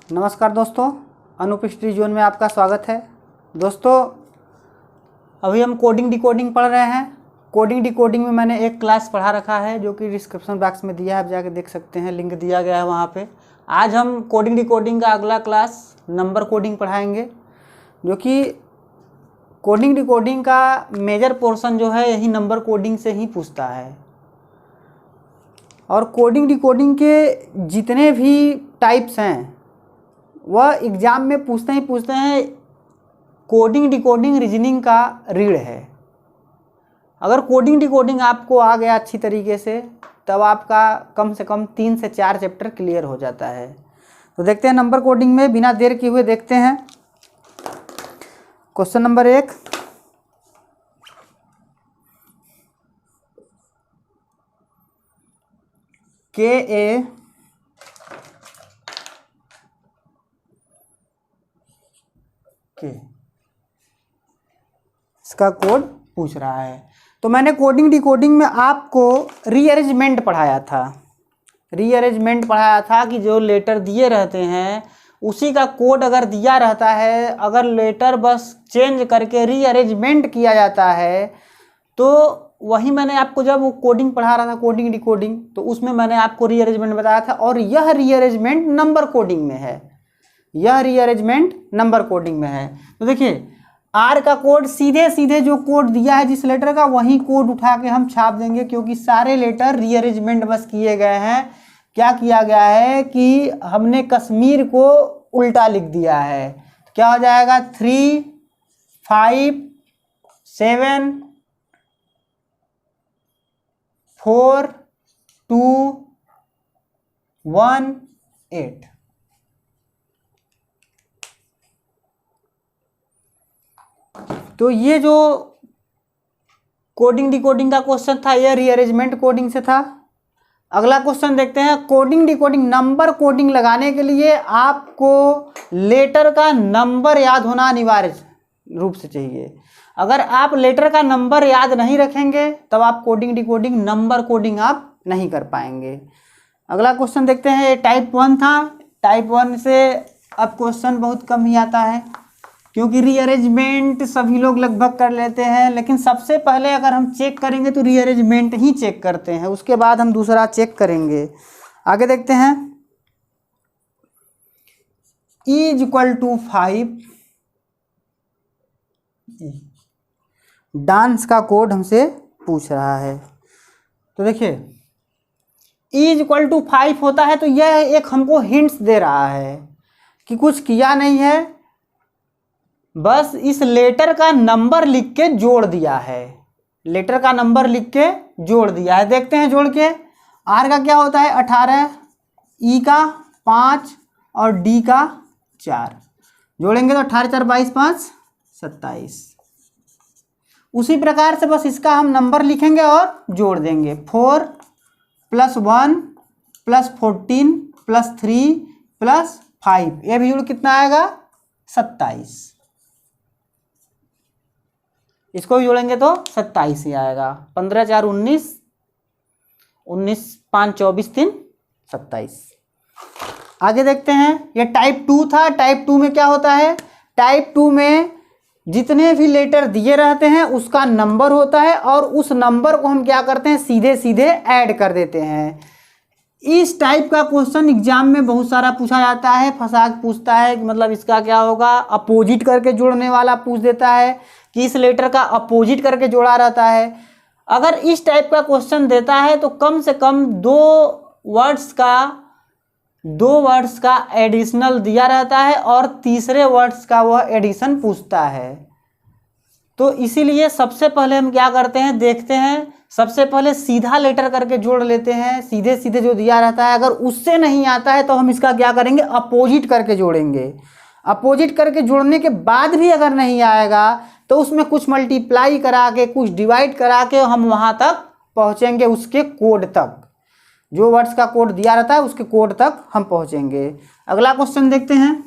नमस्कार दोस्तों, Anoop study zone में आपका स्वागत है। दोस्तों, अभी हम कोडिंग डिकोडिंग पढ़ रहे हैं। कोडिंग डिकोडिंग में मैंने एक क्लास पढ़ा रखा है जो कि डिस्क्रिप्शन बॉक्स में दिया है, आप जाके देख सकते हैं, लिंक दिया गया है वहाँ पे। आज हम कोडिंग डिकोडिंग का अगला क्लास नंबर कोडिंग पढ़ाएंगे, जो कि कोडिंग डिकोडिंग का मेजर पोर्शन जो है यही नंबर कोडिंग से ही पूछता है। और कोडिंग डिकोडिंग के जितने भी टाइप्स हैं वह एग्ज़ाम में पूछते हैं। कोडिंग डिकोडिंग रीजनिंग का रीढ़ है। अगर कोडिंग डिकोडिंग आपको आ गया अच्छी तरीके से, तब आपका कम से कम 3 से 4 चैप्टर क्लियर हो जाता है। तो देखते हैं नंबर कोडिंग में, बिना देर किए हुए देखते हैं। क्वेश्चन नंबर 1, KA इसका कोड पूछ रहा है। तो मैंने कोडिंग डिकोडिंग में आपको रीअरेंजमेंट पढ़ाया था कि जो लेटर दिए रहते हैं उसी का कोड अगर दिया रहता है, अगर लेटर बस चेंज करके रीअरेंजमेंट किया जाता है, तो वही मैंने आपको जब वो कोडिंग पढ़ा रहा था, कोडिंग डिकोडिंग, तो उसमें मैंने आपको रीअरेंजमेंट बताया था। और यह रीअरेंजमेंट नंबर कोडिंग में है, तो देखिए, आर का कोड सीधे जो कोड दिया है जिस लेटर का, वही कोड उठा के हम छाप देंगे, क्योंकि सारे लेटर रीअरेंजमेंट बस किए गए हैं। क्या किया गया है कि हमने कश्मीर को उल्टा लिख दिया है। तो क्या हो जाएगा, 3 5 7 4 2 1 8। तो ये जो कोडिंग डिकोडिंग का क्वेश्चन था, यह रीअरेंजमेंट कोडिंग से था। अगला क्वेश्चन देखते हैं। कोडिंग डिकोडिंग नंबर कोडिंग लगाने के लिए आपको लेटर का नंबर याद होना अनिवार्य रूप से चाहिए। अगर आप लेटर का नंबर याद नहीं रखेंगे तब आप कोडिंग डिकोडिंग नंबर कोडिंग आप नहीं कर पाएंगे। अगला क्वेश्चन देखते हैं। ये टाइप 1 था। टाइप 1 से अब क्वेश्चन बहुत कम ही आता है, क्योंकि रीअरेंजमेंट सभी लोग लगभग कर लेते हैं, लेकिन सबसे पहले अगर हम चेक करेंगे तो रीअरेंजमेंट ही चेक करते हैं, उसके बाद हम दूसरा चेक करेंगे। आगे देखते हैं। E = 5 डांस का कोड हमसे पूछ रहा है। तो देखिए, E = 5 होता है, तो यह एक हमको हिंट्स दे रहा है कि कुछ किया नहीं है, बस इस लेटर का नंबर लिख के जोड़ दिया है। देखते हैं जोड़ के। आर का क्या होता है, 18, ई का 5 और डी का 4। जोड़ेंगे तो 18 4 22 5 27। उसी प्रकार से बस इसका हम नंबर लिखेंगे और जोड़ देंगे। 4 + 1 + 14 + 3 + 5, ये भी जुड़ कितना आएगा, 27। इसको भी जोड़ेंगे तो 27 ही आएगा। 15 4 19, 19 5 24 3 27। आगे देखते हैं। ये टाइप 2 था। टाइप 2 में क्या होता है, टाइप 2 में जितने भी लेटर दिए रहते हैं उसका नंबर होता है, और उस नंबर को हम क्या करते हैं, सीधे ऐड कर देते हैं। इस टाइप का क्वेश्चन एग्जाम में बहुत सारा पूछा जाता है, फंसा के पूछता है कि मतलब इसका क्या होगा, अपोजिट करके जोड़ने वाला पूछ देता है कि इस लेटर का अपोजिट करके जोड़ा रहता है। अगर इस टाइप का क्वेश्चन देता है तो कम से कम दो वर्ड्स का एडिशनल दिया रहता है, और तीसरे वर्ड्स का वह एडिशन पूछता है। तो इसीलिए सबसे पहले हम क्या करते हैं, देखते हैं। सबसे पहले सीधा लेटर करके जोड़ लेते हैं, सीधे जो दिया रहता है। अगर उससे नहीं आता है तो हम इसका क्या करेंगे, अपोजिट करके जोड़ेंगे। अपोजिट करके जोड़ने के बाद भी अगर नहीं आएगा तो उसमें कुछ मल्टीप्लाई करा के, कुछ डिवाइड करा के हम वहाँ तक पहुँचेंगे, उसके कोड तक। जो वर्ड्स का कोड दिया रहता है उसके कोड तक हम पहुँचेंगे। अगला क्वेश्चन देखते हैं।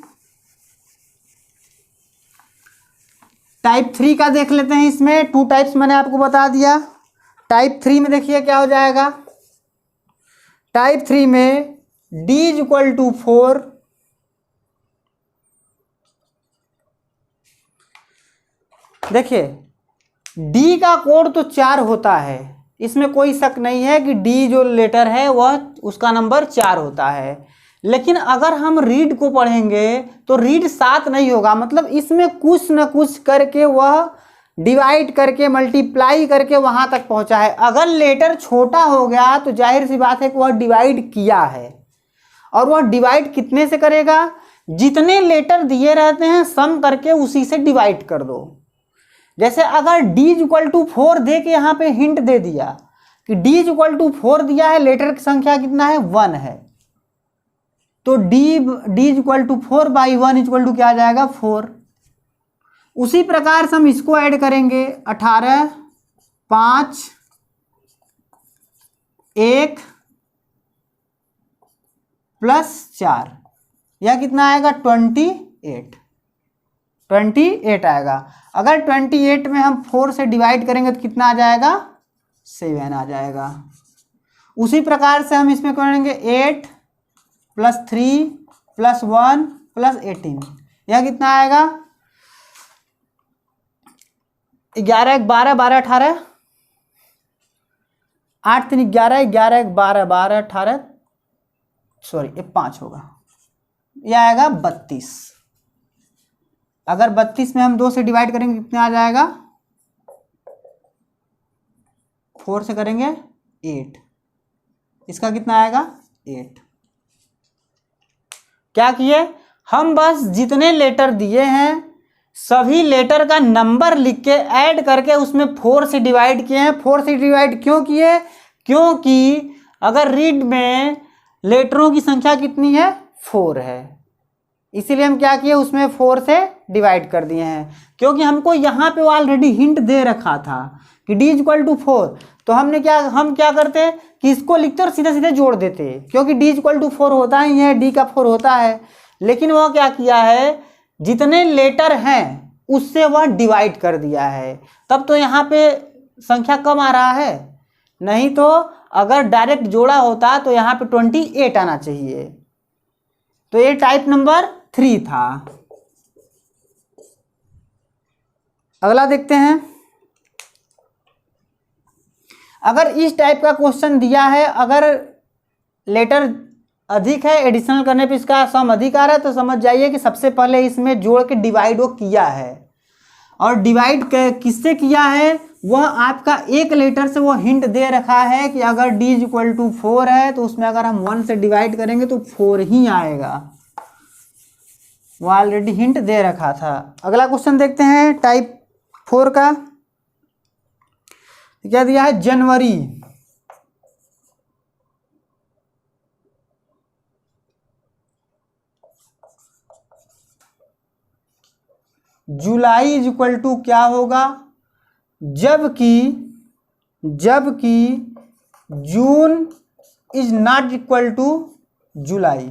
टाइप 3 का देख लेते हैं। इसमें 2 टाइप्स मैंने आपको बता दिया। टाइप 3 में देखिए क्या हो जाएगा। टाइप 3 में D = 4 देखिए डी का कोड तो 4 होता है, इसमें कोई शक नहीं है कि डी जो लेटर है वह उसका नंबर 4 होता है। लेकिन अगर हम रीड को पढ़ेंगे तो रीड 7 नहीं होगा, मतलब इसमें कुछ न कुछ करके वह डिवाइड करके मल्टीप्लाई करके वहां तक पहुंचा है। अगर लेटर छोटा हो गया तो जाहिर सी बात है कि वह डिवाइड किया है, और वह डिवाइड कितने से करेगा, जितने लेटर दिए रहते हैं सम करके उसी से डिवाइड कर दो। जैसे अगर d इक्वल टू 4 दे के यहाँ पे हिंट दे दिया कि d इक्वल टू 4 दिया है, लेटर की संख्या कितना है 1 है, तो d equal to 4 by 1 equal to क्या आ जाएगा 4। उसी प्रकार से हम इसको ऐड करेंगे 18 5 1 प्लस 4, यह कितना आएगा 28 आएगा। अगर 28 में हम 4 से डिवाइड करेंगे तो कितना आ जाएगा 7 आ जाएगा। उसी प्रकार से हम इसमें करेंगे 8 प्लस 3 प्लस 1 प्लस 18, यह कितना आएगा 11 1 12 12 18, 8 3 11 11 1 12 12 18, सॉरी ये 5 होगा, यह आएगा 32। अगर 32 में हम 2 से डिवाइड करेंगे कितना आ जाएगा, 4 से करेंगे 8, इसका कितना आएगा 8। क्या किए हम, बस जितने लेटर दिए हैं सभी लेटर का नंबर लिख के ऐड करके उसमें 4 से डिवाइड किए हैं। 4 से डिवाइड क्यों किए, क्योंकि अगर रीड में लेटरों की संख्या कितनी है 4 है, इसीलिए हम क्या किए उसमें 4 से डिवाइड कर दिए हैं। क्योंकि हमको यहाँ पे ऑलरेडी हिंट दे रखा था कि d इक्वल टू 4, तो हम क्या करते कि इसको लिखते और सीधे सीधे जोड़ देते, क्योंकि d इक्वल टू 4 होता ही है, d का 4 होता है। लेकिन वह क्या किया है, जितने लेटर हैं उससे वह डिवाइड कर दिया है, तब तो यहाँ पे संख्या कम आ रहा है, नहीं तो अगर डायरेक्ट जोड़ा होता तो यहाँ पे 28 आना चाहिए। तो ये टाइप नंबर 3 था। अगला देखते हैं, अगर इस टाइप का क्वेश्चन दिया है, अगर लेटर अधिक है एडिशनल करने पे इसका सम अधिक आ रहा है, तो समझ जाइए कि सबसे पहले इसमें जोड़ के डिवाइड वो किया है, और डिवाइड किससे किया है, वह आपका एक लेटर से वो हिंट दे रखा है कि अगर d इक्वल टू 4 है तो उसमें अगर हम 1 से डिवाइड करेंगे तो 4 ही आएगा, वो ऑलरेडी हिंट दे रखा था। अगला क्वेश्चन देखते हैं टाइप 4 का, क्या दिया है, January, July is equal to क्या होगा, जबकि June is not equal to July.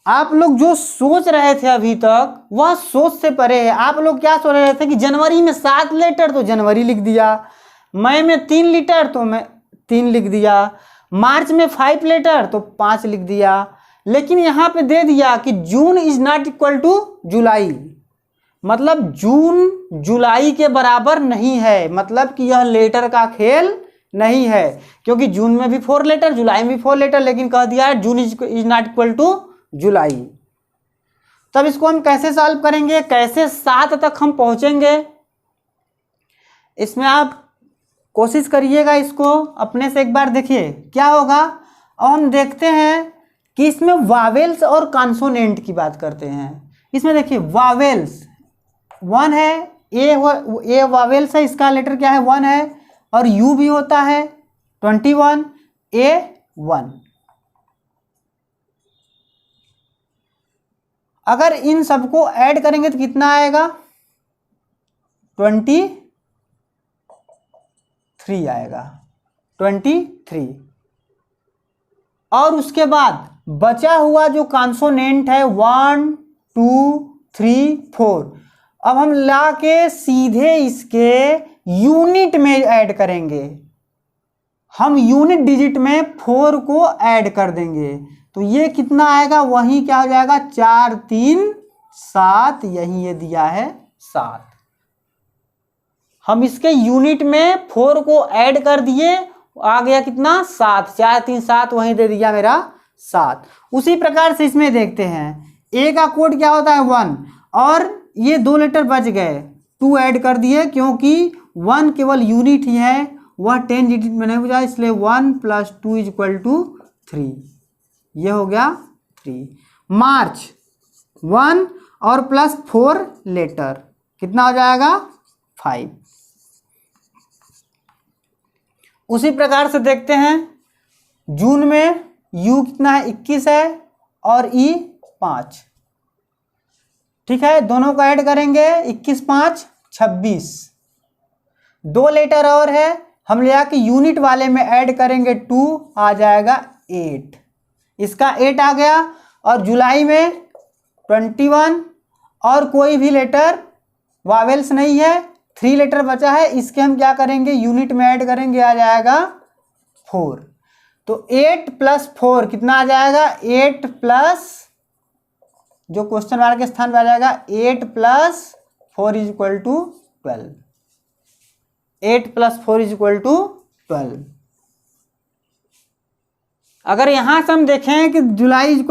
आप लोग जो सोच रहे थे अभी तक वह सोच से परे है। आप लोग क्या सोच रहे थे कि जनवरी में 7 लेटर तो जनवरी लिख दिया, मई में 3 लेटर तो मैं 3 लिख दिया, मार्च में 5 लेटर तो 5 लिख दिया। लेकिन यहाँ पे दे दिया कि June is not equal to July, मतलब जून जुलाई के बराबर नहीं है, मतलब कि यह लेटर का खेल नहीं है, क्योंकि जून में भी 4 लेटर, जुलाई में भी 4 लेटर, लेकिन कह दिया है June is not equal to July. तब इसको हम कैसे सॉल्व करेंगे, कैसे 7 तक हम पहुंचेंगे, इसमें आप कोशिश करिएगा, इसको अपने से एक बार देखिए क्या होगा। और हम देखते हैं कि इसमें वावेल्स और कॉन्सोनेंट की बात करते हैं। इसमें देखिए वावेल्स 1 है, ए वावेल्स है, इसका लेटर क्या है 1 है, और यू भी होता है 21, ए 1। अगर इन सबको ऐड करेंगे तो कितना आएगा 23 आएगा, 23। और उसके बाद बचा हुआ जो कॉन्सोनेंट है 1 2 3 4, अब हम ला के सीधे इसके यूनिट में ऐड करेंगे। हम यूनिट डिजिट में 4 को ऐड कर देंगे, तो ये कितना आएगा, वही क्या हो जाएगा 4 3 7, यही ये दिया है 7। हम इसके यूनिट में 4 को ऐड कर दिए, आ गया कितना 7, 4 3 7, वहीं दे दिया मेरा 7। उसी प्रकार से इसमें देखते हैं, ए का कोड क्या होता है 1, और ये 2 लेटर बच गए, 2 ऐड कर दिए क्योंकि 1 केवल यूनिट ही है, वह 10 डिजिट में नहीं बुझा, इसलिए 1 + 2 = 3, ये हो गया 3। मार्च 1 और +4 लेटर कितना हो जाएगा 5। उसी प्रकार से देखते हैं, जून में यू कितना है 21 है और ई 5, ठीक है, दोनों को ऐड करेंगे 21 5 26, 2 लेटर और है, हम ले आके यूनिट वाले में ऐड करेंगे 2, आ जाएगा 8, इसका 8 आ गया। और जुलाई में 21 और कोई भी लेटर वावेल्स नहीं है, 3 लेटर बचा है, इसके हम क्या करेंगे यूनिट में ऐड करेंगे, आ जाएगा 4। तो 8 + 4 कितना आ जाएगा 8 प्लस, जो क्वेश्चन मार्क के स्थान पे आ जाएगा 8 + 4 = 12, 8 + 4 = 12। अगर यहां से हम देखें कि जुलाई =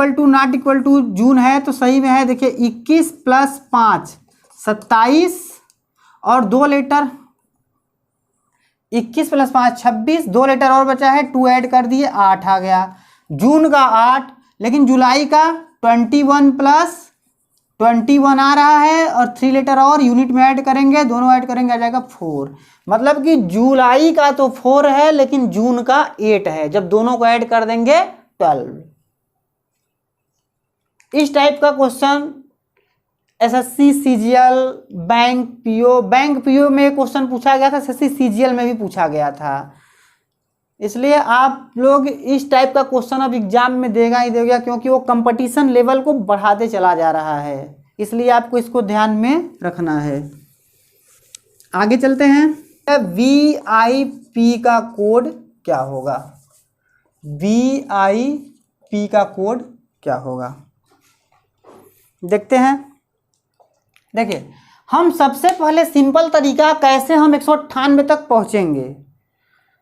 जून है तो सही में है, देखिए 21 + 5 27 और 2 लेटर, 21 + 5 26, 2 लेटर और बचा है, 2 ऐड कर दिए 8 आ गया। जून का 8, लेकिन जुलाई का 21 + 21 आ रहा है, और 3 लेटर और यूनिट में ऐड करेंगे, दोनों ऐड करेंगे, आ जाएगा 4। मतलब कि जुलाई का तो 4 है लेकिन जून का 8 है, जब दोनों को ऐड कर देंगे 12। इस टाइप का question SSC CGL, bank PO में क्वेश्चन पूछा गया था, एसएससी सीजीएल में भी पूछा गया था। इसलिए आप लोग इस टाइप का क्वेश्चन अब एग्जाम में देगा ही देगा, क्योंकि वो कंपटीशन लेवल को बढ़ाते चला जा रहा है, इसलिए आपको इसको ध्यान में रखना है। आगे चलते हैं, VIP का कोड क्या होगा, VIP का कोड क्या होगा देखते हैं। देखिए, हम सबसे पहले सिंपल तरीका कैसे हम 198 तक पहुंचेंगे।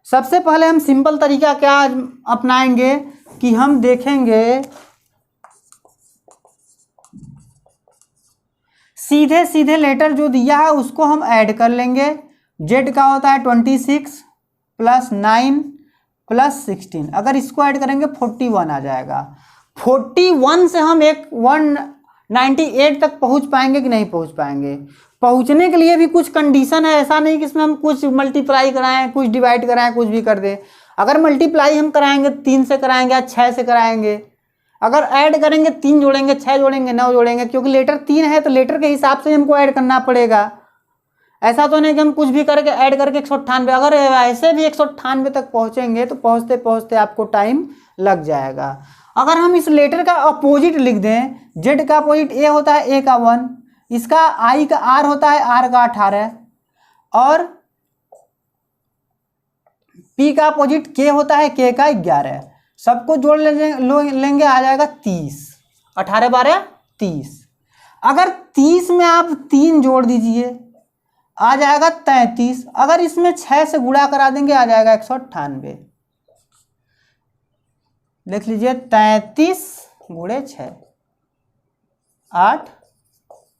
सबसे पहले हम सिंपल तरीका क्या अपनाएंगे कि हम देखेंगे सीधे सीधे लेटर जो दिया है उसको हम ऐड कर लेंगे। जेड का होता है 26 + 9 + 16, अगर इसको ऐड करेंगे 41 आ जाएगा। 41 से हम 198 तक पहुंच पाएंगे कि नहीं पहुंच पाएंगे। पहुंचने के लिए भी कुछ कंडीशन है, ऐसा नहीं कि इसमें हम कुछ मल्टीप्लाई कराएं, कुछ डिवाइड कराएं, कुछ भी कर दें। अगर मल्टीप्लाई हम कराएंगे 3 से कराएंगे या 6 से कराएंगे, अगर ऐड करेंगे 3 जोड़ेंगे, 6 जोड़ेंगे, 9 जोड़ेंगे, क्योंकि लेटर 3 है तो लेटर के हिसाब से हमको ऐड करना पड़ेगा। ऐसा तो नहीं कि हम कुछ भी करके ऐड करके 198, अगर ऐसे भी 198 तक पहुंचेंगे तो पहुंचते पहुंचते आपको टाइम लग जाएगा। अगर हम इस लेटर का अपोजिट लिख दें, जेड का अपोजिट ए होता है ए का 1, इसका आई का आर होता है आर का 18, और पी का अपोजिट के होता है के का 11, सबको जोड़ लेंगे आ जाएगा 30, 18 12 30। अगर 30 में आप 3 जोड़ दीजिए आ जाएगा 33, अगर इसमें 6 से गुणा करा देंगे आ जाएगा 198। देख लीजिए 33 × 6 8,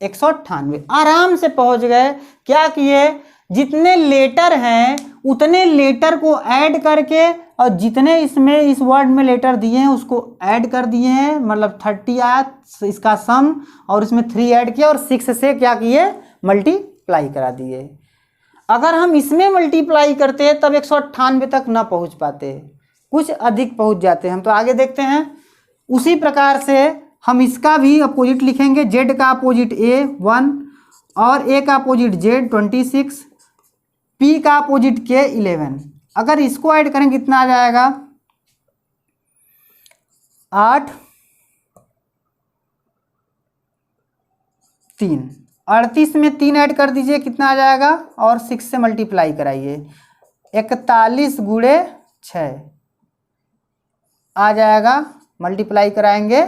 198, आराम से पहुंच गए। क्या किए, जितने लेटर हैं उतने लेटर को ऐड करके, और जितने इसमें इस वर्ड में लेटर दिए हैं उसको ऐड कर दिए हैं, मतलब 30 आया इसका सम, और इसमें 3 ऐड किया और 6 से क्या किए मल्टीप्लाई करा दिए। अगर हम इसमें मल्टीप्लाई करते तब 198 तक ना पहुंच पाते, कुछ अधिक पहुंच जाते हम। तो आगे देखते हैं, उसी प्रकार से हम इसका भी अपोजिट लिखेंगे। जेड का अपोजिट ए 1, और ए का अपोजिट जेड 26, पी का अपोजिट के 11। अगर इसको ऐड करें कितना आ जाएगा 8 3, 38 में 3 ऐड कर दीजिए कितना आ जाएगा, और 6 से मल्टीप्लाई कराइए, 41 × 6 आ जाएगा, मल्टीप्लाई कराएंगे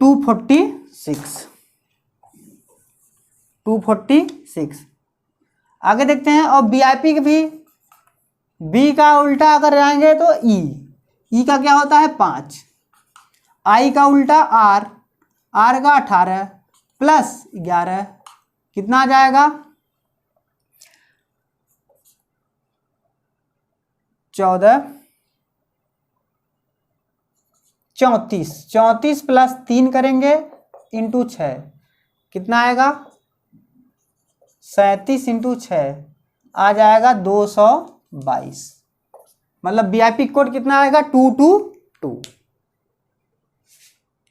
246। 246। आगे देखते हैं, और वीआईपी के भी बी का उल्टा अगर जाएंगे तो ई का क्या होता है 5, आई का उल्टा आर का 18 प्लस 11 कितना आ जाएगा 14, 34 प्लस 3 करेंगे इंटू 6 कितना आएगा 37 इंटू 6 आ जाएगा 222। मतलब वीआईपी कोड कितना आएगा 222।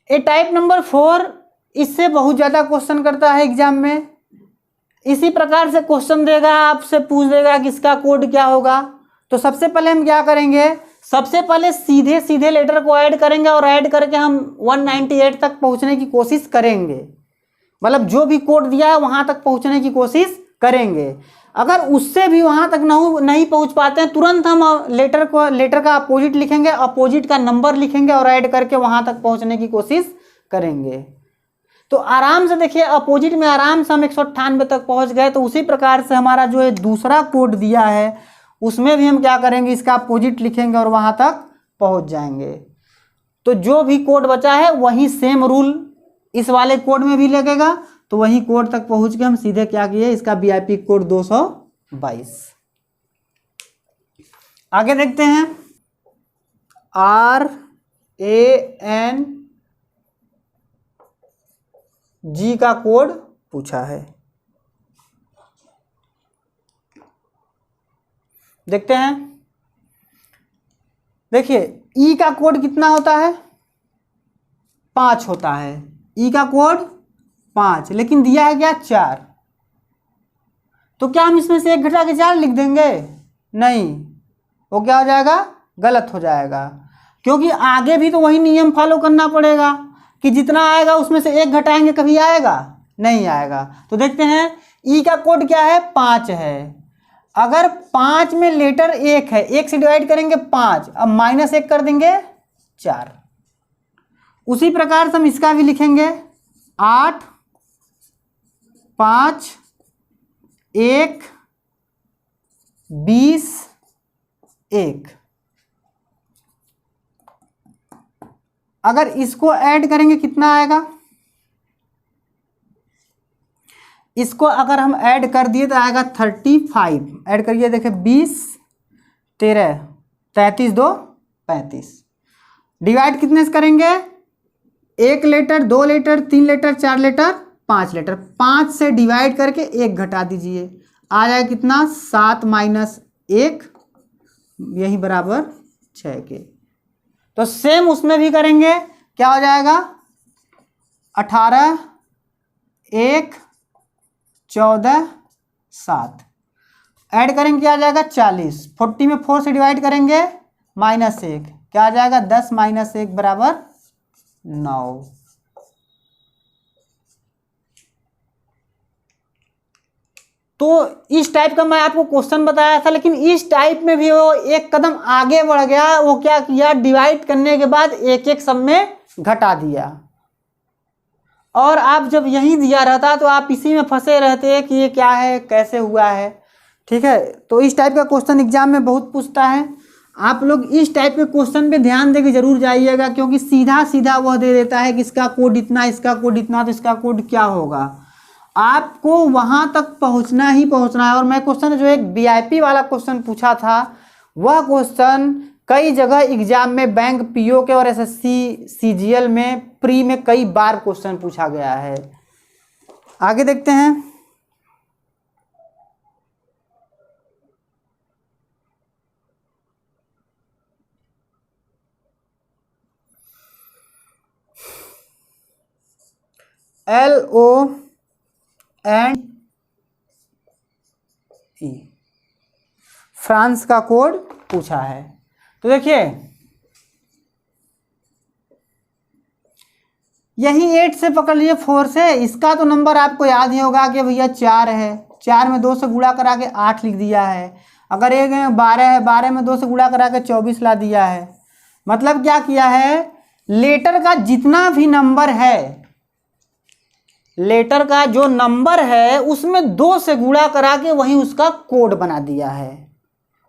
ए टाइप नंबर 4 इससे बहुत ज़्यादा क्वेश्चन करता है एग्जाम में। इसी प्रकार से क्वेश्चन देगा, आपसे पूछ देगा कि इसका कोड क्या होगा। तो सबसे पहले हम क्या करेंगे, सबसे पहले सीधे सीधे लेटर को ऐड करेंगे और ऐड करके हम 198 तक पहुंचने की कोशिश करेंगे। मतलब जो भी कोड दिया है वहां तक पहुंचने की कोशिश करेंगे। अगर उससे भी वहां तक नहीं पहुंच पाते हैं, तुरंत हम लेटर का अपोजिट लिखेंगे, अपोजिट का नंबर लिखेंगे और ऐड करके वहां तक पहुंचने की कोशिश करेंगे। तो आराम से देखिए, अपोजिट में आराम से हम 198 तक पहुंच गए। तो उसी प्रकार से हमारा जो है दूसरा कोड दिया है उसमें भी हम क्या करेंगे, इसका अपोजिट लिखेंगे और वहां तक पहुंच जाएंगे। तो जो भी कोड बचा है वही सेम रूल इस वाले कोड में भी लगेगा। तो वही कोड तक पहुंच के हम सीधे क्या किए, इसका वीआईपी कोड 222। आगे देखते हैं, RANG का कोड पूछा है। देखते हैं, देखिए ई का कोड कितना होता है 5 होता है। ई का कोड 5, लेकिन दिया है क्या 4। तो क्या हम इसमें से 1 घटा के 4 लिख देंगे? नहीं, वो क्या हो जाएगा, गलत हो जाएगा। क्योंकि आगे भी तो वही नियम फॉलो करना पड़ेगा कि जितना आएगा उसमें से 1 घटाएंगे, कभी आएगा नहीं आएगा। तो देखते हैं, ई का कोड क्या है 5 है। अगर 5 में लेटर 1 है, 1 से डिवाइड करेंगे 5, अब -1 कर देंगे 4। उसी प्रकार से हम इसका भी लिखेंगे 8, 5, 1, 20, 1। अगर इसको ऐड करेंगे कितना आएगा, इसको अगर हम ऐड कर दिए तो आएगा 35। ऐड करिए, देखिए 20, 13, 33, 2, 35। डिवाइड कितने से करेंगे, 1 letter, 2 letter, 3 letter, 4 letter, 5 letter. 5 से डिवाइड करके 1 घटा दीजिए, आ जाएगा कितना 7 - 1, यही बराबर 6 के। तो सेम उसमें भी करेंगे, क्या हो जाएगा 18, 1, 14, 7। ऐड करेंगे क्या आ जाएगा 40। 40 में 4 से डिवाइड करेंगे -1, क्या आ जाएगा 10 - 1 बराबर 9। तो इस टाइप का मैं आपको क्वेश्चन बताया था, लेकिन इस टाइप में भी वो एक कदम आगे बढ़ गया। वो क्या किया, डिवाइड करने के बाद एक एक सब में घटा दिया। और आप जब यही दिया रहता तो आप इसी में फंसे रहते कि ये क्या है, कैसे हुआ है। ठीक है, तो इस टाइप का क्वेश्चन एग्जाम में बहुत पूछता है। आप लोग इस टाइप के क्वेश्चन पे ध्यान देके जरूर जाइएगा, क्योंकि सीधा सीधा वह दे देता है कि इसका कोड इतना, इसका कोड इतना, तो इसका कोड क्या होगा। आपको वहां तक पहुंचना ही पहुंचना है। और मैं क्वेश्चन जो एक वीआईपी वाला क्वेश्चन पूछा था, वह क्वेश्चन कई जगह एग्जाम में बैंक पीओ के और एसएससी सीजीएल में प्री में कई बार क्वेश्चन पूछा गया है। आगे देखते हैं, LONE फ्रांस का कोड पूछा है। तो देखिए यही 8 से पकड़ लीजिए, 4 से। इसका तो नंबर आपको याद ही होगा कि भैया 4 है, 4 में 2 से गुणा करा के 8 लिख दिया है। अगर एक 12 है, 12 में 2 से गुणा करा के 24 ला दिया है। मतलब क्या किया है, लेटर का जितना भी नंबर है लेटर का जो नंबर है उसमें 2 से गुणा करा के वहीं उसका कोड बना दिया है,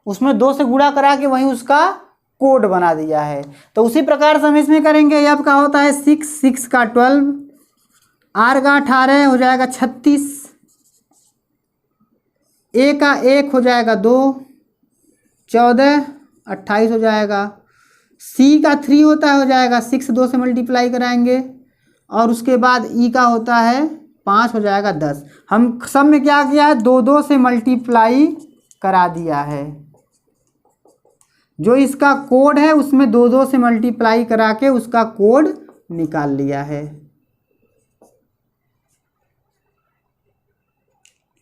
उसमें 2 से गुणा करा के वहीं उसका कोड बना दिया है। तो उसी प्रकार से हम इसमें करेंगे। अब का होता है 6, 6 का 12, आर का 18 हो जाएगा 36, ए का 1 हो जाएगा 2, 14, 28 हो जाएगा। सी का 3 होता है, हो जाएगा 6, 2 से मल्टीप्लाई कराएंगे, और उसके बाद ई का होता है 5, हो जाएगा 10। हम सब में क्या किया है, 2 2 से मल्टीप्लाई करा दिया है। जो इसका कोड है उसमें 2 2 से मल्टीप्लाई करा के उसका कोड निकाल लिया है।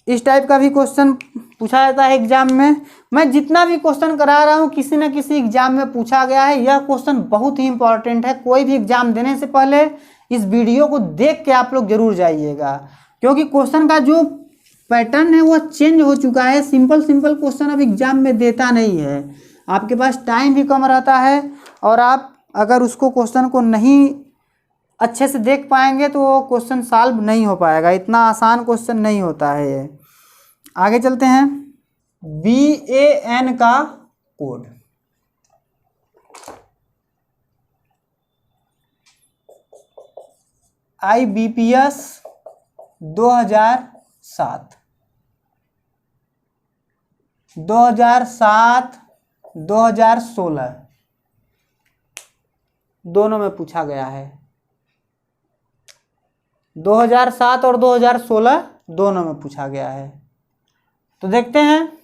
इस टाइप का भी क्वेश्चन पूछा जाता है एग्जाम में। मैं जितना भी क्वेश्चन करा रहा हूँ किसी न किसी एग्जाम में पूछा गया है। यह क्वेश्चन बहुत ही इंपॉर्टेंट है। कोई भी एग्जाम देने से पहले इस वीडियो को देख के आप लोग जरूर जाइएगा, क्योंकि क्वेश्चन का जो पैटर्न है वो चेंज हो चुका है। सिंपल सिंपल क्वेश्चन अब एग्जाम में देता नहीं है। आपके पास टाइम भी कम रहता है, और आप अगर उसको क्वेश्चन को नहीं अच्छे से देख पाएंगे तो वो क्वेश्चन सॉल्व नहीं हो पाएगा। इतना आसान क्वेश्चन नहीं होता है ये। आगे चलते हैं। BAN का कोड, IBPS 2007, 2016 दोनों में पूछा गया है। 2007 और 2016 दोनों में पूछा गया है। तो देखते हैं,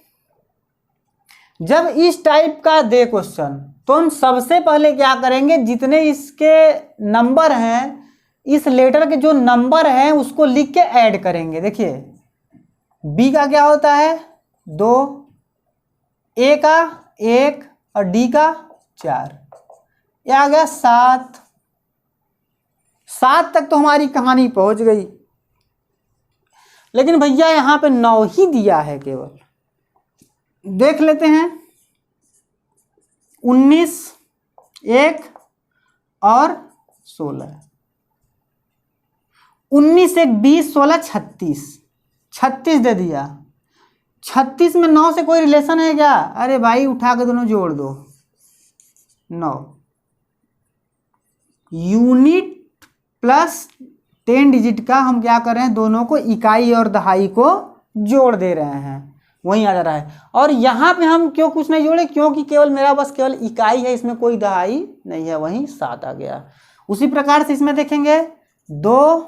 जब इस टाइप का दे क्वेश्चन तो हम सबसे पहले क्या करेंगे, जितने इसके नंबर हैं, इस लेटर के जो नंबर हैं उसको लिख के ऐड करेंगे। देखिए बी का क्या होता है 2, ए का 1 और डी का 4, ये आ गया 7। 7 तक तो हमारी कहानी पहुंच गई, लेकिन भैया यहाँ पे 9 ही दिया है केवल। देख लेते हैं 19, 1 और 16। 19 1 20, 16 36, 36 दे दिया। 36 में 9 से कोई रिलेशन है क्या? अरे भाई उठा के दोनों जोड़ दो। 9 यूनिट प्लस 10 डिजिट का हम क्या कर रहे हैं, दोनों को इकाई और दहाई को जोड़ दे रहे हैं, वहीं आ जा रहा है। और यहाँ पे हम क्यों कुछ नहीं जोड़े, क्योंकि केवल मेरा बस केवल इकाई है, इसमें कोई दहाई नहीं है, वहीं 7 आ गया। उसी प्रकार से इसमें देखेंगे 2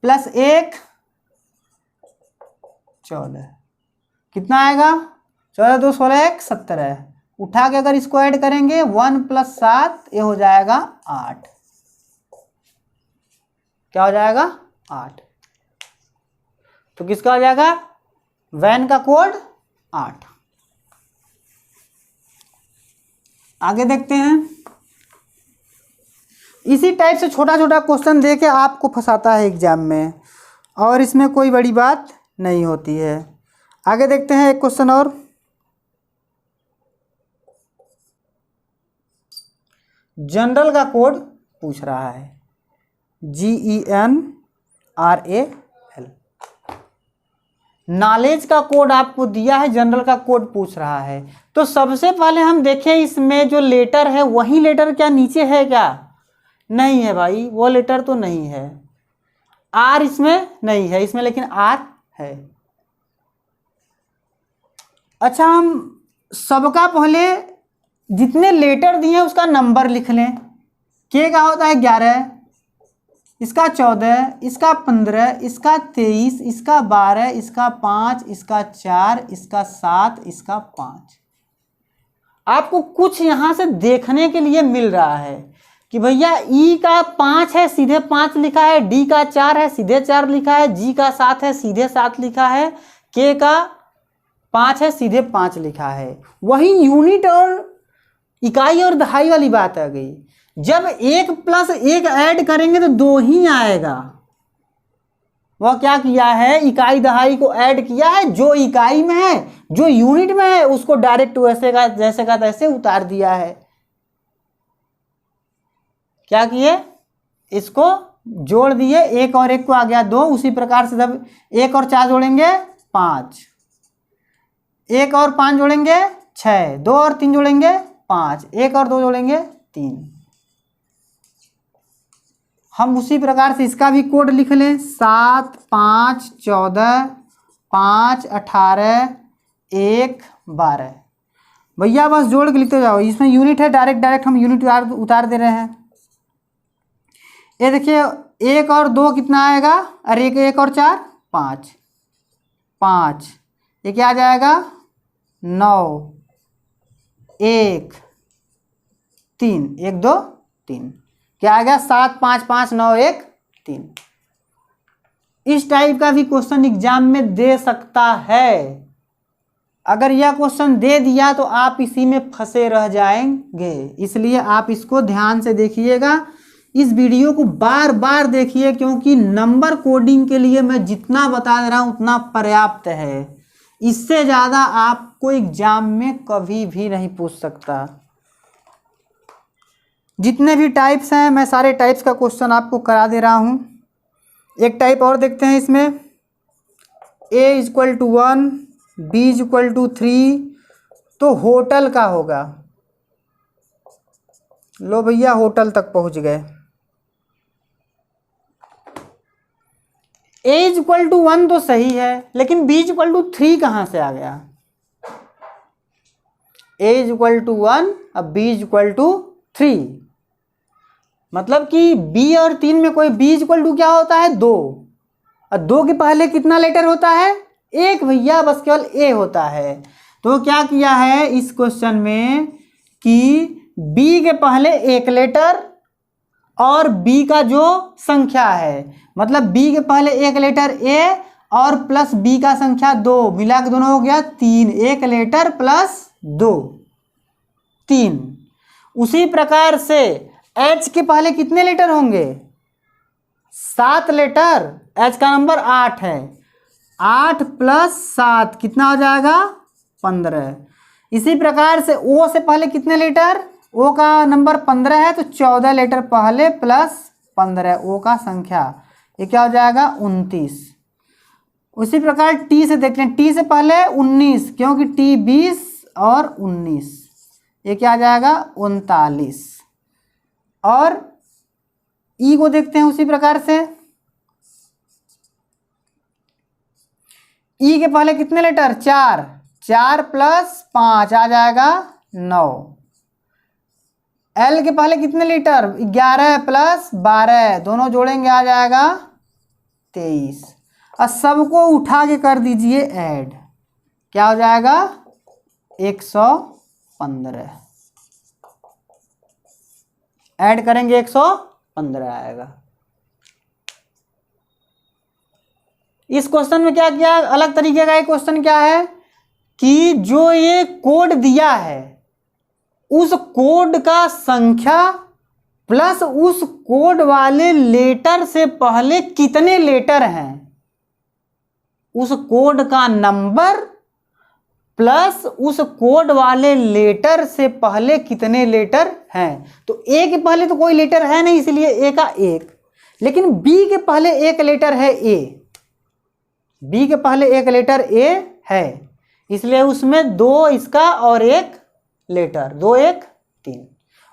प्लस 1 14, कितना आएगा 14 2 16 1 17। उठा के अगर इसको ऐड करेंगे 1 प्लस 7 ये हो जाएगा 8। क्या हो जाएगा 8। तो किसका हो जाएगा, वैन का कोड 8। आगे देखते हैं। इसी टाइप से छोटा छोटा क्वेश्चन दे के आपको फंसाता है एग्जाम में, और इसमें कोई बड़ी बात नहीं होती है। आगे देखते हैं एक क्वेश्चन और। जनरल का कोड पूछ रहा है, GENRAL। नॉलेज का कोड आपको दिया है, जनरल का कोड पूछ रहा है। तो सबसे पहले हम देखें इसमें जो लेटर है वही लेटर क्या नीचे है क्या? नहीं है भाई, वो लेटर तो नहीं है। आर इसमें नहीं है, इसमें लेकिन आर है। अच्छा, हम सबका पहले जितने लेटर दिए उसका नंबर लिख लें। के का होता है 11, इसका 14, इसका 15, इसका 23, इसका 12, इसका 5, इसका 4, इसका 7, इसका 5। आपको कुछ यहाँ से देखने के लिए मिल रहा है कि भैया ई का 5 है सीधे 5 लिखा है, डी का 4 है सीधे 4 लिखा है, जी का 7 है सीधे 7 लिखा है, के का 5 है सीधे 5 लिखा है। वही यूनिट और इकाई और दहाई वाली बात आ गई। जब 1 प्लस 1 ऐड करेंगे तो 2 ही आएगा। वह क्या किया है, इकाई दहाई को ऐड किया है। जो इकाई में है, जो यूनिट में है, उसको डायरेक्ट वैसे का जैसे का तैसे उतार दिया है। क्या किए, इसको जोड़ दिए, एक और एक को आ गया 2। उसी प्रकार से जब 1 और 4 जोड़ेंगे 5, 1 और 5 जोड़ेंगे 6, 2 और 3 जोड़ेंगे 5, 1 और 2 जोड़ेंगे 3। हम उसी प्रकार से इसका भी कोड लिख लें, 7 5 14 5 18 1 12। भैया बस जोड़ के लिखते जाओ, इसमें यूनिट है, डायरेक्ट हम यूनिट उतार दे रहे हैं। ये देखिए 1 और 2 कितना आएगा, अरे 1 और 4 5, 5 ये क्या आ जाएगा 9, 1 3, 1 2 3 क्या आ गया 7 5 5 9 1 3। इस टाइप का भी क्वेश्चन एग्जाम में दे सकता है। अगर यह क्वेश्चन दे दिया तो आप इसी में फंसे रह जाएंगे, इसलिए आप इसको ध्यान से देखिएगा। इस वीडियो को बार बार देखिए, क्योंकि नंबर कोडिंग के लिए मैं जितना बता दे रहा हूँ उतना पर्याप्त है। इससे ज़्यादा आपको एग्जाम में कभी भी नहीं पूछ सकता। जितने भी टाइप्स हैं मैं सारे टाइप्स का क्वेश्चन आपको करा दे रहा हूँ। एक टाइप और देखते हैं इसमें, a = 1 b = 3, तो होटल का होगा। लो भैया होटल तक पहुँच गए। a = 1 तो सही है, लेकिन b = 3 कहाँ से आ गया। a = 1 और b = 3, मतलब कि b और 3 में कोई b = क्या होता है 2, और 2 के पहले कितना लेटर होता है 1 भैया, बस केवल a होता है। तो क्या किया है इस क्वेश्चन में कि b के पहले 1 लेटर और b का जो संख्या है, मतलब b के पहले 1 लेटर a और प्लस b का संख्या 2, मिला के दोनों हो गया 3, 1 लेटर प्लस 2 3। उसी प्रकार से h के पहले कितने लेटर होंगे 7 लेटर, h का नंबर 8 है, 8 + 7 कितना हो जाएगा 15। इसी प्रकार से o से पहले कितने लेटर, o का नंबर 15 है, तो 14 लेटर पहले प्लस 15 o का संख्या, ये क्या हो जाएगा 29। उसी प्रकार t से देख लें, t से पहले 19, क्योंकि t 20 और 19, ये क्या आ जाएगा 39। और ई को देखते हैं उसी प्रकार से, ई के पहले कितने लेटर 4, 4 + 5 आ जाएगा 9। एल के पहले कितने लेटर 11 + 12, दोनों जोड़ेंगे आ जाएगा 23। और सबको उठा के कर दीजिए ऐड, क्या हो जाएगा 115। ऐड करेंगे 115 आएगा। इस क्वेश्चन में क्या किया, अलग तरीके का एक क्वेश्चन क्या है कि जो ये कोड दिया है उस कोड का संख्या प्लस उस कोड वाले लेटर से पहले कितने लेटर हैं, उस कोड का नंबर प्लस उस कोड वाले लेटर से पहले कितने लेटर हैं। तो ए के पहले तो कोई लेटर है नहीं, इसलिए ए का 1, लेकिन बी के पहले एक लेटर है ए, बी के पहले एक लेटर ए है, इसलिए उसमें 2 इसका और 1 लेटर, 2 1 3।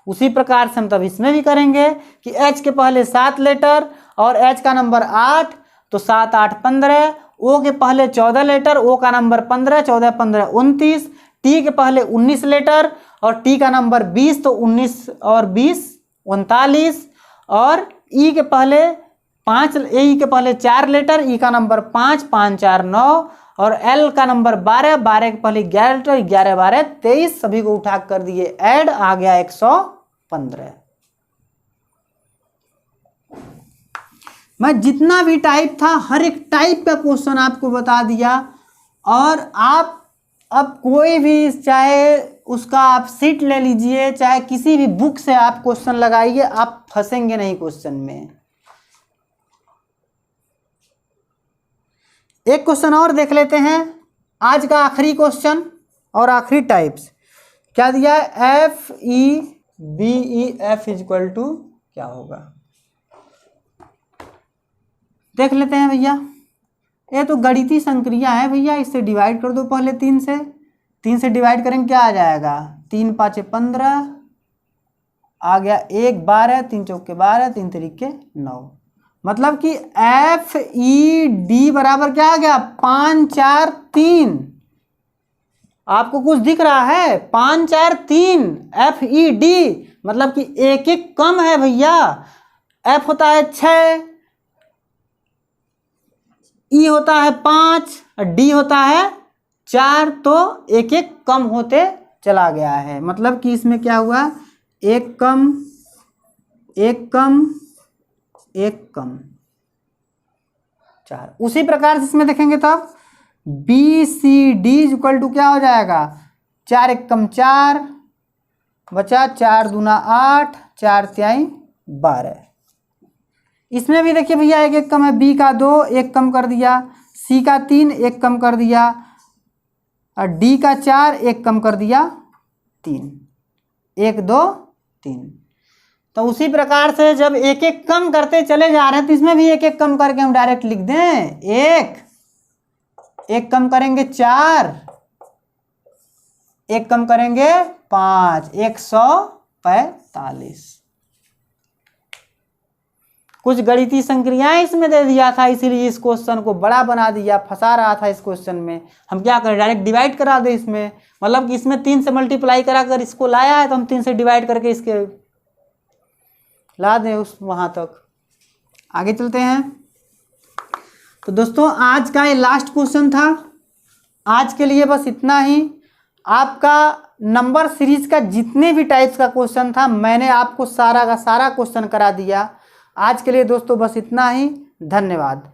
उसी प्रकार से हम तब इसमें भी करेंगे कि एच के पहले 7 लेटर और एच का नंबर 8, तो 7 8 15। ओ के पहले 14 लेटर, ओ का नंबर 15, 14 15 29। टी के पहले 19 लेटर और टी का नंबर 20, तो 19 और 20 39। और ई के पहले 5, ई के पहले 4 लेटर, ई का नंबर 5, 5 4 9। और एल का नंबर 12, 12 के पहले 11 लेटर, 11 12 23। सभी को उठा कर दिए ऐड, आ गया 115। मैं जितना भी टाइप था हर एक टाइप का क्वेश्चन आपको बता दिया। और आप अब कोई भी, चाहे उसका आप सीट ले लीजिए, चाहे किसी भी बुक से आप क्वेश्चन लगाइए, आप फंसेंगे नहीं क्वेश्चन में। एक क्वेश्चन और देख लेते हैं, आज का आखिरी क्वेश्चन और आखिरी टाइप्स। क्या दिया है, F E B E F equal to क्या होगा। देख लेते हैं भैया, ये तो गणितीय संक्रिया है भैया, इससे डिवाइड कर दो पहले 3 से। 3 से डिवाइड करेंगे क्या आ जाएगा, 3 5 15 आ गया, 1 12, 3 चौके 12, 3 तरीके 9। मतलब कि FED बराबर क्या आ गया, 5 4 3। आपको कुछ दिख रहा है, 5 4 3 FED, मतलब कि एक एक कम है भैया। F होता है 6, E होता है 5 और D होता है 4, तो एक एक कम होते चला गया है। मतलब कि इसमें क्या हुआ, एक कम एक कम एक कम 4। उसी प्रकार से इसमें देखेंगे तब BCD इक्वल टू क्या हो जाएगा, 4 1 कम 4 बचा, 4 दूना 8, 4 तिहाई 12। इसमें भी देखिए भैया एक एक कम है, B का 2 1 कम कर दिया, C का 3 1 कम कर दिया और D का 4 1 कम कर दिया 3, 1 2 3। तो उसी प्रकार से जब एक एक कम करते चले जा रहे हैं तो इसमें भी एक एक कम करके हम डायरेक्ट लिख दें। 1 कम करेंगे 4, 1 कम करेंगे 5, 145। कुछ गणितीय संक्रियाएं इसमें दे दिया था, इसीलिए इस क्वेश्चन को बड़ा बना दिया, फंसा रहा था। इस क्वेश्चन में हम क्या करें, डायरेक्ट डिवाइड करा दे इसमें। मतलब कि इसमें 3 से मल्टीप्लाई करा कर इसको लाया है, तो हम 3 से डिवाइड करके इसके ला दें उस वहां तक। आगे चलते हैं। तो दोस्तों आज का ये लास्ट क्वेश्चन था। आज के लिए बस इतना ही। आपका नंबर सीरीज का जितने भी टाइप्स का क्वेश्चन था मैंने आपको सारा का सारा क्वेश्चन करा दिया। आज के लिए दोस्तों बस इतना ही। धन्यवाद।